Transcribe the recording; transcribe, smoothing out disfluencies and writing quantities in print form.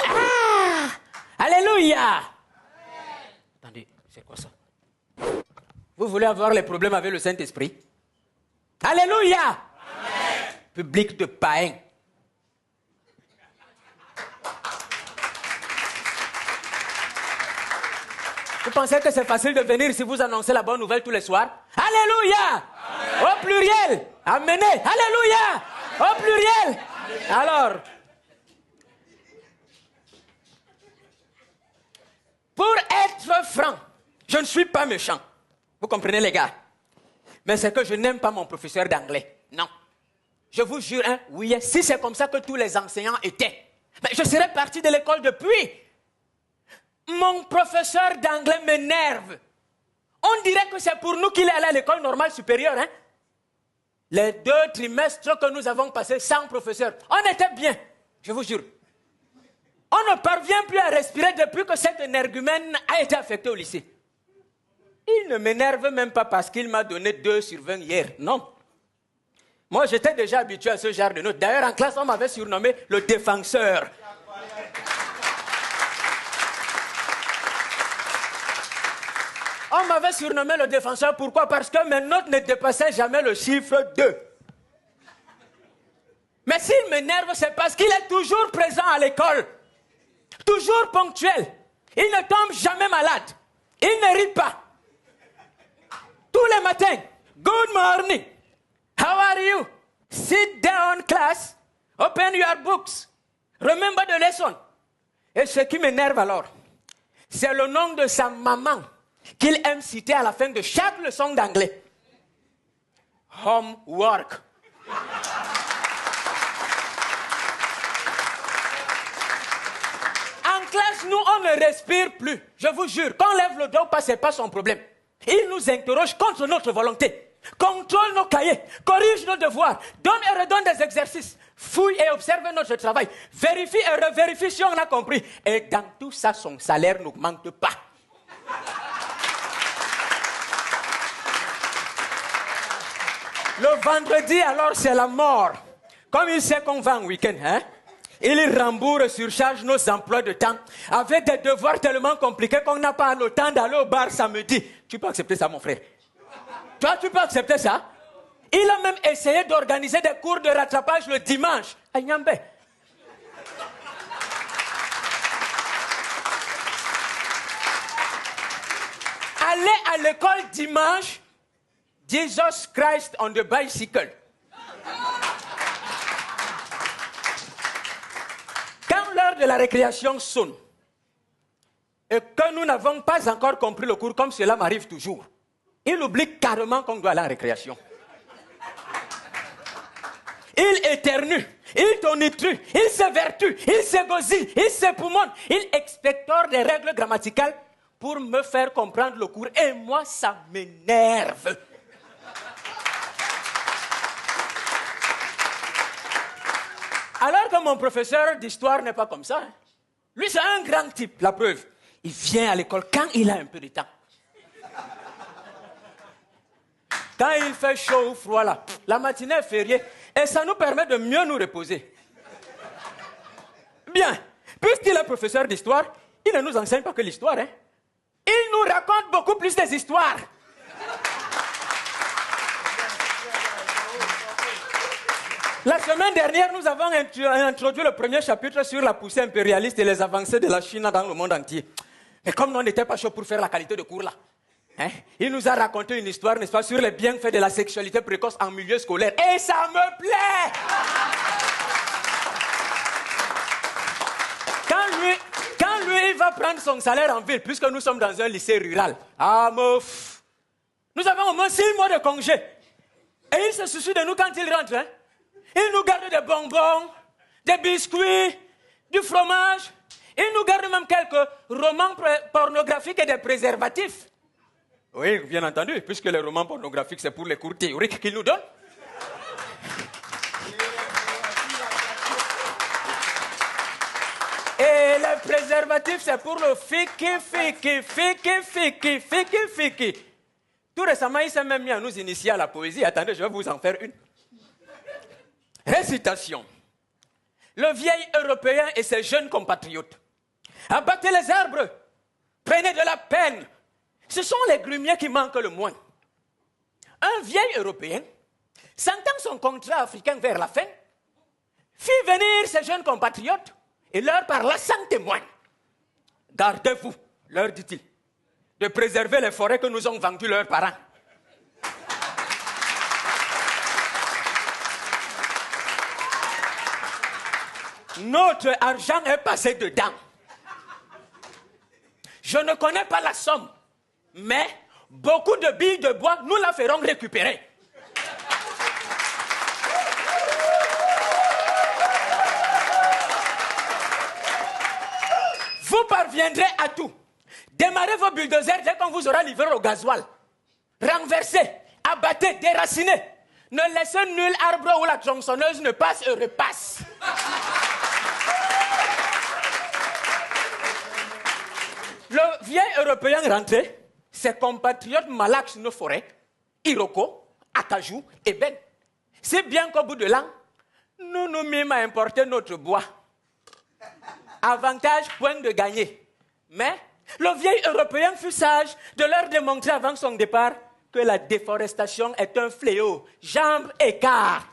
Ah! Alléluia! Attendez, c'est quoi ça? Vous voulez avoir les problèmes avec le Saint-Esprit? Alléluia! Amen. Public de païens. Vous pensez que c'est facile de venir si vous annoncez la bonne nouvelle tous les soirs? Alléluia! Amen. Au pluriel. Amenez. Alléluia! Au pluriel. Amen. Alors, pour être franc, je ne suis pas méchant. Vous comprenez les gars? Mais c'est que je n'aime pas mon professeur d'anglais. Non. Je vous jure, hein, oui, si c'est comme ça que tous les enseignants étaient, mais je serais parti de l'école depuis. Mon professeur d'anglais m'énerve. On dirait que c'est pour nous qu'il est allé à l'école normale supérieure. Hein? Les 2 trimestres que nous avons passés sans professeur, on était bien, je vous jure. On ne parvient plus à respirer depuis que cet énergumène a été affecté au lycée. Il ne m'énerve même pas parce qu'il m'a donné 2 sur 20 hier, non. Moi, j'étais déjà habitué à ce genre de notes. D'ailleurs, en classe, on m'avait surnommé le défenseur. On m'avait surnommé le défenseur, pourquoi? Parce que mes notes ne dépassaient jamais le chiffre 2. Mais s'il m'énerve, c'est parce qu'il est toujours présent à l'école. Toujours ponctuel. Il ne tombe jamais malade. Il ne rit pas. Tous les matins, good morning. How are you? Sit down, class. Open your books. Remember the lesson. Et ce qui m'énerve alors, c'est le nom de sa maman qu'il aime citer à la fin de chaque leçon d'anglais. Homework. En classe, nous, on ne respire plus. Je vous jure, qu'on lève le dos, ce n'est pas son problème. Il nous interroge contre notre volonté. Contrôle nos cahiers, corrige nos devoirs, donne et redonne des exercices, fouille et observe notre travail, vérifie et revérifie si on a compris. Et dans tout ça, son salaire n'augmente pas. Le vendredi, alors, c'est la mort. Comme il sait qu'on va en week-end, hein? Il rembourse, surcharge nos emplois de temps avec des devoirs tellement compliqués qu'on n'a pas le temps d'aller au bar samedi. Tu peux accepter ça, mon frère? Toi, tu peux accepter ça? Il a même essayé d'organiser des cours de rattrapage le dimanche. À Nyambe. Aller à l'école dimanche, Jesus Christ on the bicycle. Quand l'heure de la récréation sonne, et que nous n'avons pas encore compris le cours, comme cela m'arrive toujours, il oublie carrément qu'on doit aller à la récréation. Il éternue, il tonitue, il s'évertue, il s'égosille, il s'époumonne, il expectore des règles grammaticales pour me faire comprendre le cours. Et moi, ça m'énerve. Alors que mon professeur d'histoire n'est pas comme ça. Hein. Lui, c'est un grand type, la preuve. Il vient à l'école quand il a un peu de temps. Quand il fait chaud ou froid, là, la matinée est fériée et ça nous permet de mieux nous reposer. Bien, puisqu'il est professeur d'histoire, il ne nous enseigne pas que l'histoire. Hein. Il nous raconte beaucoup plus des histoires. La semaine dernière, nous avons introduit le premier chapitre sur la poussée impérialiste et les avancées de la Chine dans le monde entier. Mais comme on n'était pas chaud pour faire la qualité de cours là, hein, il nous a raconté une histoire, n'est-ce pas, sur les bienfaits de la sexualité précoce en milieu scolaire. Et ça me plaît! Quand lui, il va prendre son salaire en ville, puisque nous sommes dans un lycée rural, nous avons au moins 6 mois de congé. Et il se soucie de nous quand il rentre. Hein? Il nous garde des bonbons, des biscuits, du fromage. Il nous garde même quelques romans pornographiques et des préservatifs. Oui, bien entendu, puisque les romans pornographiques, c'est pour les cours théoriques qu'il nous donne. Et les préservatifs, c'est pour le fiki. Tout récemment, il s'est même mis à nous initier à la poésie. Attendez, je vais vous en faire une. Récitation. le vieil Européen et ses jeunes compatriotes. Abattez les arbres, prenez de la peine. Ce sont les grumiers qui manquent le moins. Un vieil Européen, sentant son contrat africain vers la fin, fit venir ses jeunes compatriotes et leur parla sans témoin. Gardez-vous, leur dit-il, de préserver les forêts que nous ont vendues leurs parents. Notre argent est passé dedans. Je ne connais pas la somme, mais beaucoup de billes de bois, nous la ferons récupérer. Vous parviendrez à tout. Démarrez vos bulldozers dès qu'on vous aura livré au gasoil. Renversez, abattez, déracinez. Ne laissez nul arbre où la tronçonneuse ne passe et repasse. Le vieil Européen rentré, ses compatriotes malaxent sur nos forêts, Iroko, Acajou et Ben. C'est bien qu'au bout de l'an, nous nous mîmes à importer notre bois. Avantage, point de gagner. Mais le vieil Européen fut sage de leur démontrer avant son départ que la déforestation est un fléau, jambes écart.